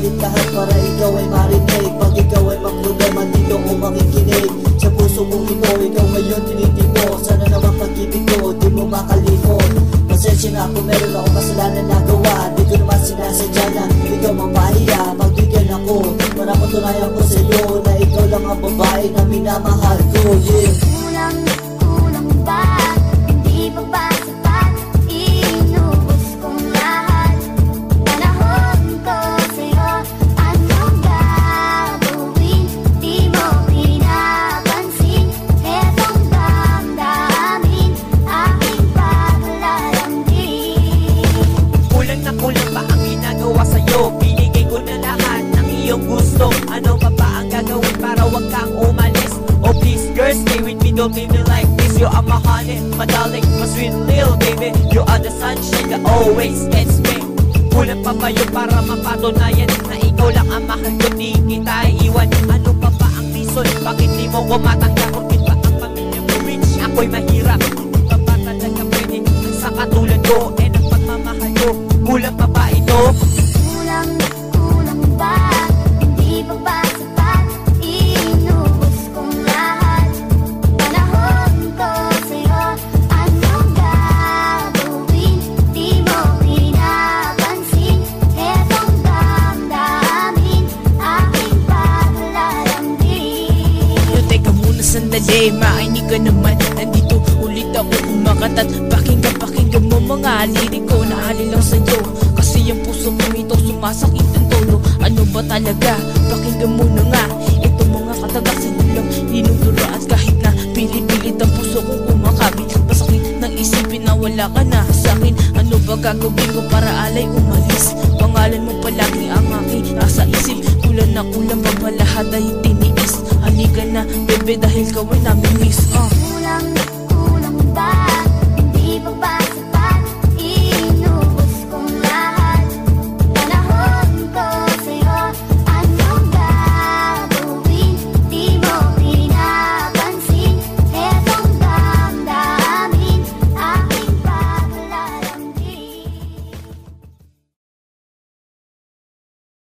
gagawin lahat para ikaw ay marinig. Pag ikaw ay magproblema, dito ko makikinig. Sa puso kong ito, ikaw ngayon tinitin mo. Sana naman pag-ibig ko, di mo makalimot. Pasensya na kung meron ako kasalanan na gawa. Di ko naman sinasadya na ikaw mapahiya. Pagbigyan ako, para matunayan ko sa'yo na ikaw lang ang babae na minamahal ko. Kulang ba? Hindi pa ba sapat? Inubos kong lahat. Panahon ko sa'yo, anong gagawin? Di mo pinapansin. Etong damdamin, aking paglalambing. Kulang na kulang ba ang ginagawa sa'yo? Binigay ko na lahat ng iyong gusto. Ano pa ba ang gagawin para wag kang umalis? Oh please girl, stay with me, don't leave me like this. You are my honey, my darling, my sweet little baby. You are the sunshine that always gets me. Kulang pa ba yun para mapatunayan na ikaw lang ang mahal ko, di kita iiwan? Ano pa ba ang reason? Bakit di mo ko matanggap? Bakit ba ang pamilya mo rich? Ako'y mahirap. Di pa ba talaga pwede sa katulad ko? Eh ang pagmamahal ko, kulang pa ba ito? Kulang ba? Hindi pa ba sapat? Inubos kong lahat. Panahon ko sa'yo, anong gagawin? Di mo pinapansin. Etong damdamin, aking paglalambing. Teka muna sandali, makinig ka naman. Nandito ulit ako kumakatat. Pakinggan mo mga liriko na halin lang sa'yo. Kasi yung puso mo ito sumasakit ng todo. Ano ba talaga? Pakinggan mo na nga. Ito mga katagasan nyo lang dinudura. At kahit na pilit-pilit ang puso kong kumakabit, masakit ng isipin na wala ka na sa'kin. Ano ba gagawin ko para alay umalis? Pangalan mo palagi ang aking nasa isip. Kulang pa ba lahat ay tiniis? Halika na bebe dahil kaway namin miss.